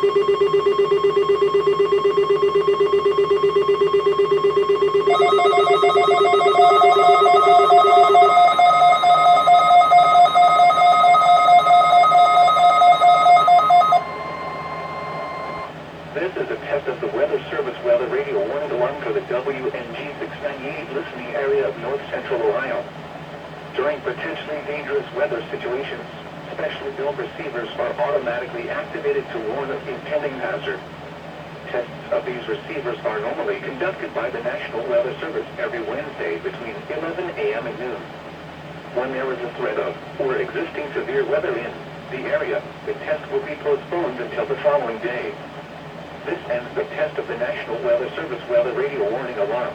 This is a test of the Weather Service weather radio warning alarm for the WNG 698 listening area of north central Ohio. During potentially dangerous weather situations, specially built receivers are automatically activated to warn of impending hazard. Tests of these receivers are normally conducted by the National Weather Service every Wednesday between 11 a.m. and noon. When there is a threat of or existing severe weather in the area, the test will be postponed until the following day. This ends the test of the National Weather Service weather radio warning alarm.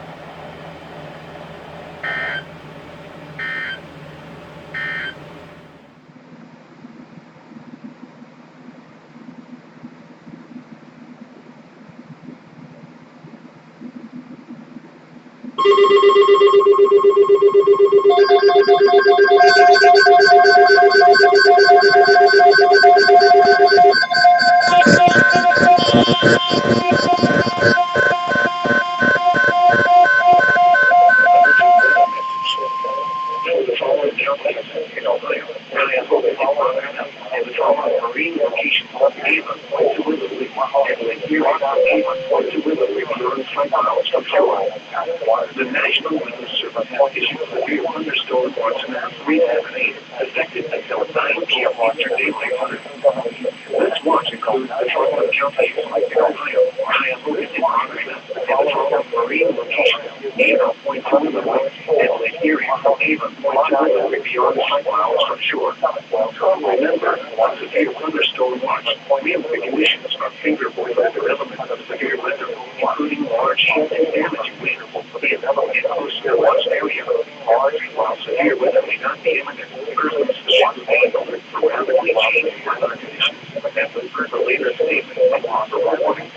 The National Weather Service has issued severe thunderstorm watches at 378, effective until 9 p.m. Eastern Daylight Time. This watch includes the following counties in Ohio, Cuyahoga, and Montana, and the following marine locations: Ava, Point Toledo, and Lake Erie, Ava, Point Toledo, beyond 5 miles from shore. Remember, on severe thunderstorm watch, wind conditions are favorable for the development of severe weather, including large hail and damaging wind in close to the watch area. While severe weather may not be imminent, persons should be alert for rapidly changing weather conditions and look for later statements and possible warnings.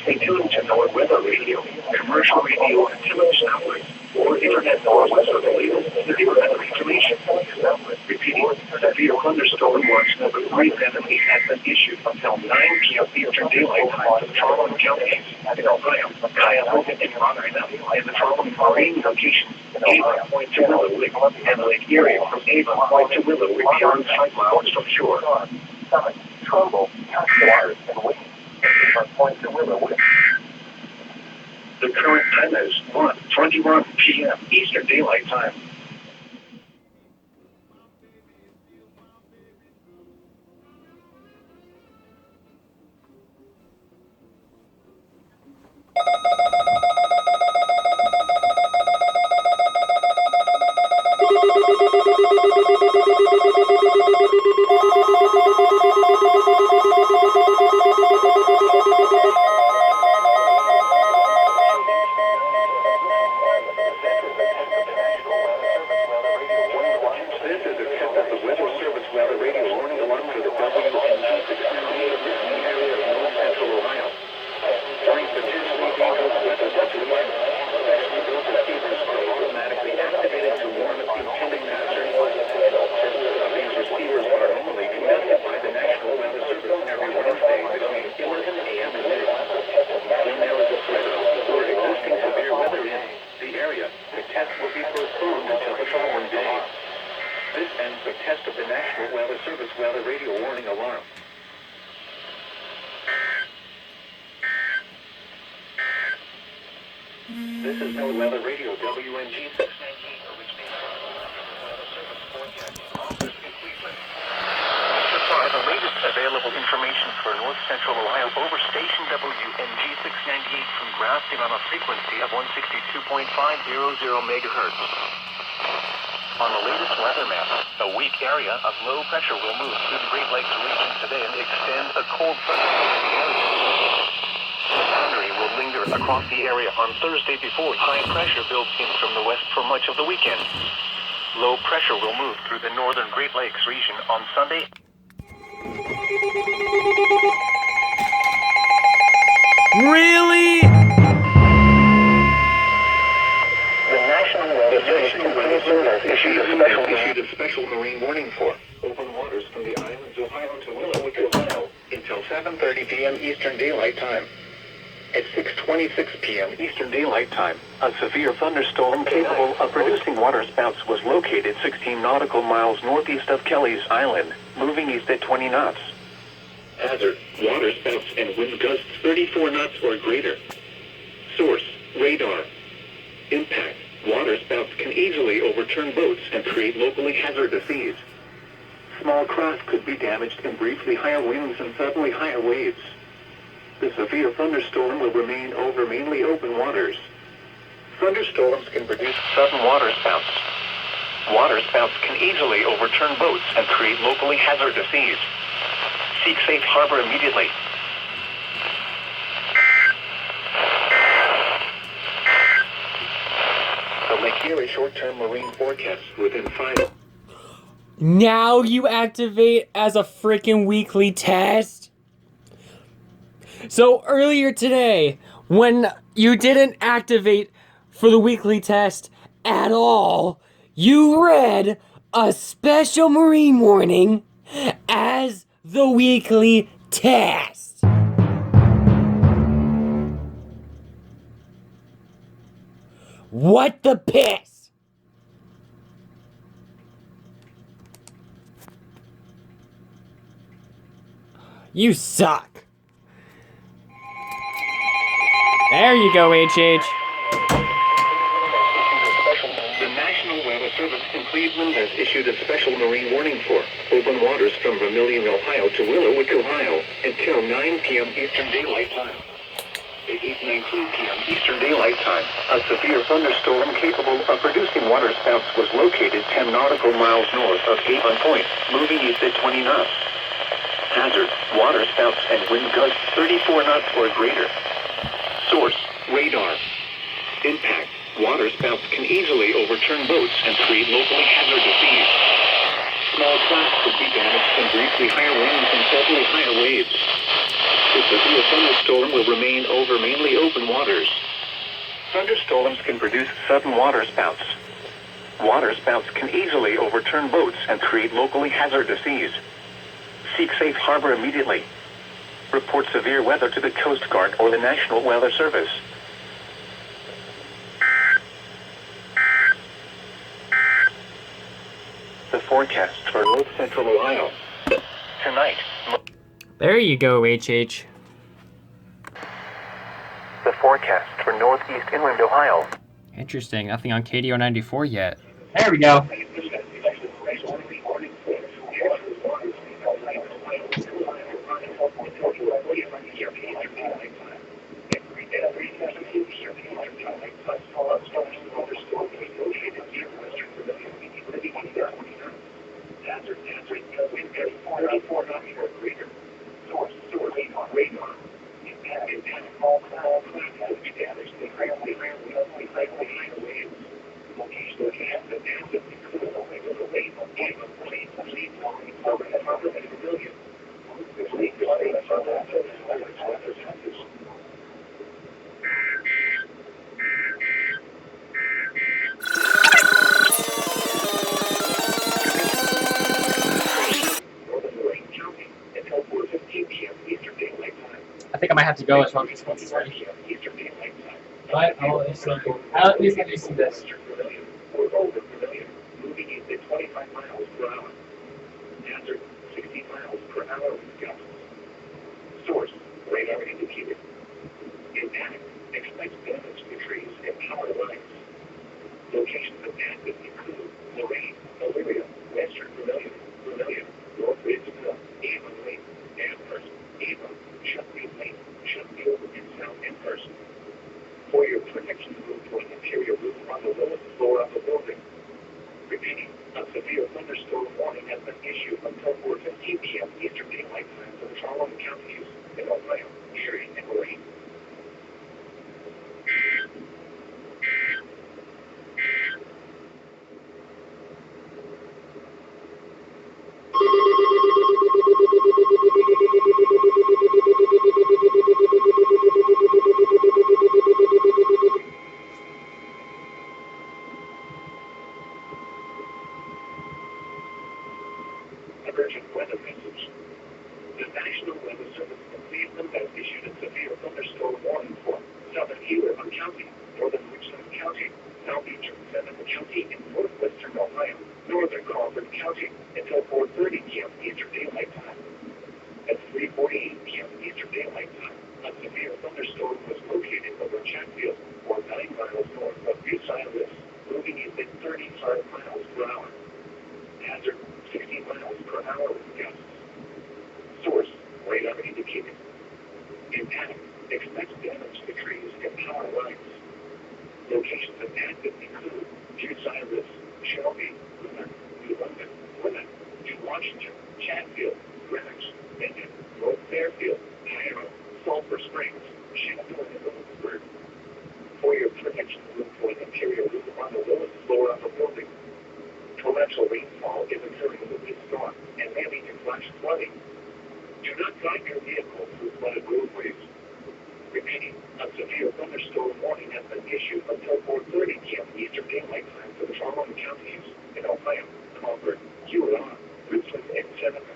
Stay tuned to our weather radio, commercial radio, and television outlets, or internet sources for the latest severe weather information. Repeating, severe thunderstorm watch number 378 has been issued until 9 p.m. Eastern Daylight Time for the following counties in Ohio, Cuyahoga, and Montana, and the following marine locations: Ava, Point Toledo, and Lake Erie, from Ava, Point Toledo, beyond 5 miles from shore. Trumbull, waters, and wind from Point Toledo. The current time is 1:21 p.m. Eastern Daylight Time. This is NOAA Weather Radio, WNG 698, originating from the Weather Service forecasting office in Cleveland. Supply the latest available information for North Central Ohio over station WNG 698 from grounding on a frequency of 162.500 megahertz. On the latest weather map, a weak area of low pressure will move through the Great Lakes region today and extend a cold front over the area. The boundary will linger across the area on Thursday before high pressure builds in from the west for much of the weekend. Low pressure will move through the northern Great Lakes region on Sunday. Really? The National Weather Service in Cleveland has issued a special marine warning for open waters from the islands of Ohio to Ohio until 7:30 p.m. Eastern Daylight Time. At 6:26 p.m. Eastern Daylight Time, a severe thunderstorm capable of producing waterspouts was located 16 nautical miles northeast of Kelly's Island, moving east at 20 knots. Hazard, waterspouts and wind gusts 34 knots or greater. Source, radar. Impact, waterspouts can easily overturn boats and create locally hazardous seas. Small craft could be damaged in briefly higher winds and suddenly higher waves. The severe thunderstorm will remain over mainly open waters. Thunderstorms can produce sudden waterspouts. Waterspouts can easily overturn boats and create locally hazardous seas. Seek safe harbor immediately. The Lake Erie short-term marine forecast within 5... Now you activate as a freaking weekly test? So earlier today, when you didn't activate for the weekly test at all, you read a special marine warning as the weekly test. What the piss? You suck. There you go, HH. The National Weather Service in Cleveland has issued a special marine warning for open waters from Vermilion, Ohio to Willowick, Ohio until 9 p.m. Eastern Daylight Time. At 8:19 p.m. Eastern Daylight Time, a severe thunderstorm capable of producing waterspouts was located 10 nautical miles north of Avon Point, moving east at 20 knots. Hazard, waterspouts and wind gusts 34 knots or greater. Source, radar. Impact, waterspouts can easily overturn boats and create locally hazardous seas. Small craft could be damaged from briefly higher winds and suddenly higher waves. The severe thunderstorm will remain over mainly open waters. Thunderstorms can produce sudden waterspouts. Waterspouts can easily overturn boats and create locally hazardous seas. Seek safe harbor immediately. Report severe weather to the Coast Guard or the National Weather Service. The forecast for North Central Ohio. Tonight. There you go, HH. The forecast for Northeast Inland Ohio. Interesting. Nothing on KDO 94 yet. There we go. I think I might have to go as well as once it's ready. But I'll at least let me see this. Moving east at 25 miles per hour. Hazard, 60 miles per hour with gusts. Source, radar indicated. In panic, expect damage to trees and power lines. Locations of active include Lorraine, Elyria, Western Vermilion, North Ridgeville, Avon Lake, Amherst, Avon, Sheffield Lake, Sheffield, and South Amherst. For your protection, move to an interior room on the lowest floor of the building. Repeating, a severe thunderstorm warning has been issued until 4:15 p.m. Eastern Daylight Time for the following counties in Ohio, Erie, and Lorraine. Emergent weather message. The National Weather Service in Cleveland has issued a severe thunderstorm warning for southern Hewlett County, northern Richland County, southeastern Seneca County, and northwestern Ohio, northern Crawford County, until 4:30 p.m. Eastern Daylight Time. At 3:48 p.m. Eastern Daylight Time, a severe thunderstorm was located over Chatfield, or 9 miles north of Bucyrus, moving in at 35 miles per hour. Hazard, 60 miles per hour with gusts. Source, radar indicated. Impact, expect damage to trees and power lines. Locations of active include Bucyrus, Shelby, Plymouth, New London, Plymouth, New Washington, Chatfield, Greenwich, Minden, North Fairfield, Cairo, Sulphur Springs, Champaign, and Williamsburg. For your protection, look for an interior roof on the lowest floor of a building. Torrential rainfall is occurring with this storm and may lead to flash flooding. Do not drive your vehicle through flooded roadways. Repeating, a severe thunderstorm warning has been issued until 4:30 p.m. Eastern Daylight Time for the following counties in Ohio: Crawford, Hewlett, Richland, and Seneca.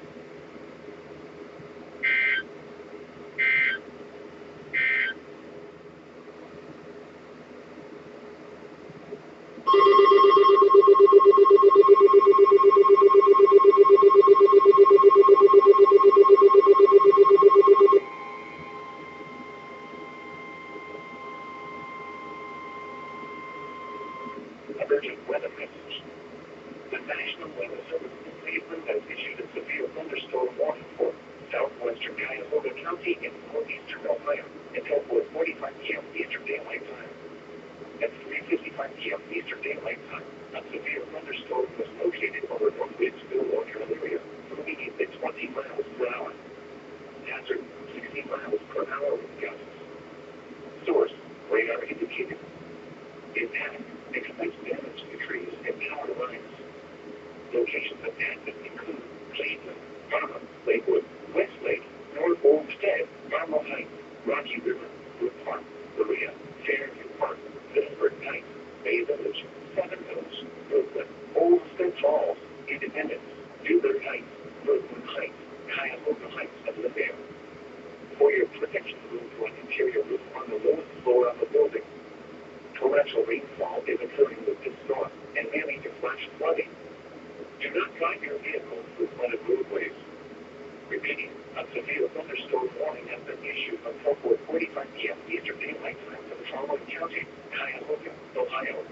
Emergent weather message. The National Weather Service in Cleveland has issued a severe thunderstorm warning for southwestern Cuyahoga County and northeastern Ohio until 4:45 p.m. Eastern Daylight Time. At 3:55 p.m. Eastern Daylight Time, a severe thunderstorm was located over North Ridgeville, North Carolina, moving in at 20 miles per hour. Hazard, 60 miles per hour with gusts. Source, radar indicated. Impact, expect damage to trees and power lines. Locations of active include Cleveland, Parma, Lakewood, Westlake, North Olmsted, Marble Heights, Rocky River, Brook Park, Berea, Fairview Park, Pittsburgh Heights, Bay Village, Seven Hills, Brooklyn, Olmsted Falls, Independence, Dewberg Heights, Brooklyn Heights, Cuyahoga Heights, and Lindale. For your protection, look for an interior roof on the lowest floor of a building. Torrential rainfall is occurring with this storm and may lead to flash flooding. Do not drive your vehicle through flooded roadways. Repeating, a severe thunderstorm warning has been issued until 4:45 p.m. Eastern Daylight Time for the following county: Cuyahoga, Ohio.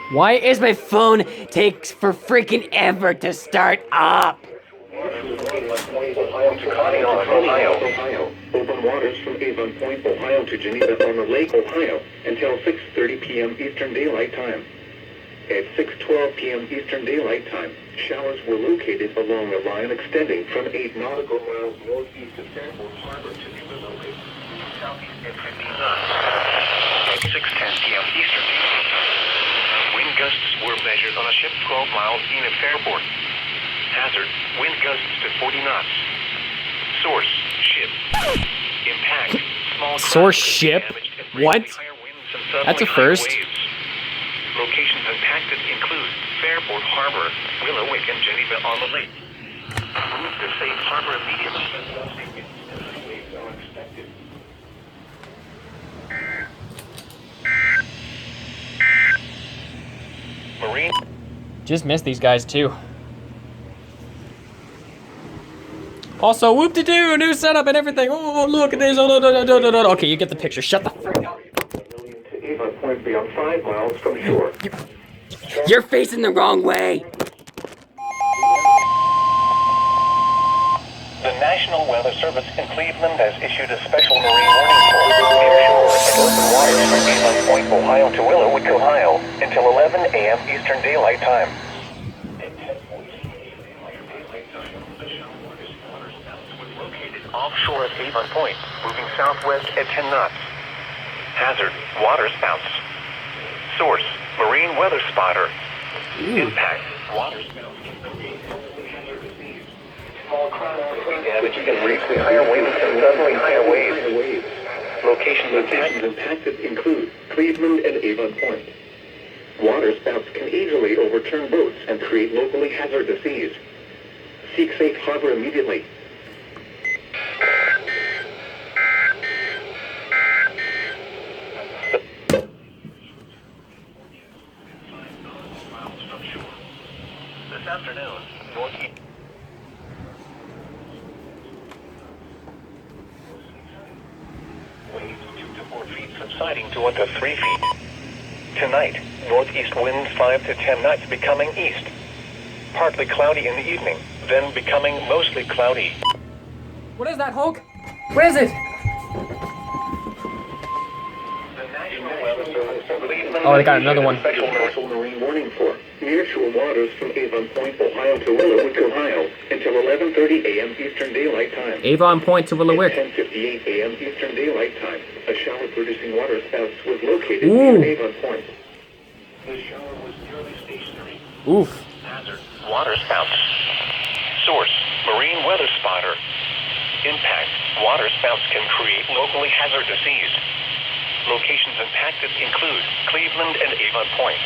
Why is my phone takes for freaking ever to start up? Ohio. Open waters from Avon Point, Ohio to Geneva on the Lake, Ohio, until 6:30 p.m. Eastern Daylight Time. At 6:12 p.m. Eastern Daylight Time, showers were located along a line extending from 8 nautical miles northeast of Sanford Harbor to the River Lake, southeast at 15 knots. At 6:10 p.m. Eastern Daylight Time, wind gusts were measured on a ship 12 miles east of Fairport. Hazard, wind gusts to 40 knots. Source, ship. Impact, small Source ship? What? That's a first. Locations impacted include Fairport Harbor, Willowick, and Geneva on the Lake. Move to safe harbor immediately. Waves are expected. Marine. Just missed these guys too. Also, whoop-de-doo, new setup and everything. Oh, look at this. Oh, no. Okay, you get the picture. Shut the frick up. To Avon Point beyond 5 miles from shore. You're facing the wrong way. The National Weather Service in Cleveland has issued a special marine warning for nearshore and open waters from Avon Point, Ohio to Willowick, Ohio, until 11 a.m. Eastern Daylight Time. Offshore at Avon Point, moving southwest at 10 knots. Hazard, water spouts. Source, marine weather spotter. Impact, water spouts. Small craft damage can briefly higher winds and suddenly higher waves. Locations impacted include Cleveland and Avon Point. Water spouts can easily overturn boats and create locally hazardous seas. Seek safe harbor immediately. This afternoon, northeast. Waves 2 to 4 feet subsiding to under 3 feet. Tonight, northeast winds 5 to 10 knots becoming east. Partly cloudy in the evening, then becoming mostly cloudy. What is that, Hulk? What is it? Oh, they got another one. Special marine warning for nearshore waters from Avon Point, Ohio to Willowick, Ohio, until 11:30 a.m. Eastern Daylight Time. Avon Point to Willowick. At 10:58 a.m. Eastern Daylight Time, a shower-producing water spout was located near Avon Point. The shower was nearly stationary. Oof. Hazard, water spout. Source, marine weather spotter. Impact, water spouts can create locally hazardous seas. Locations impacted include Cleveland and Avon Point.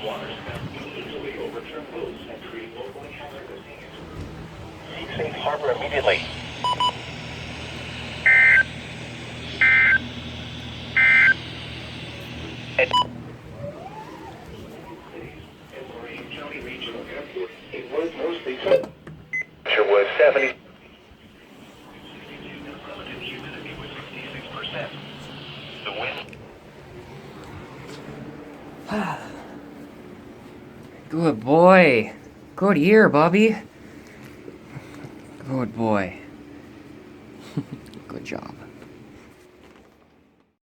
Water spouts can easily overturn boats and create locally hazardous seas. Seek safe harbor immediately. At Marine County Regional Airport, it was mostly temperature was 70. Relative humidity was 66%. The wind. Good boy. Good ear, Bobby. Good boy. Good job.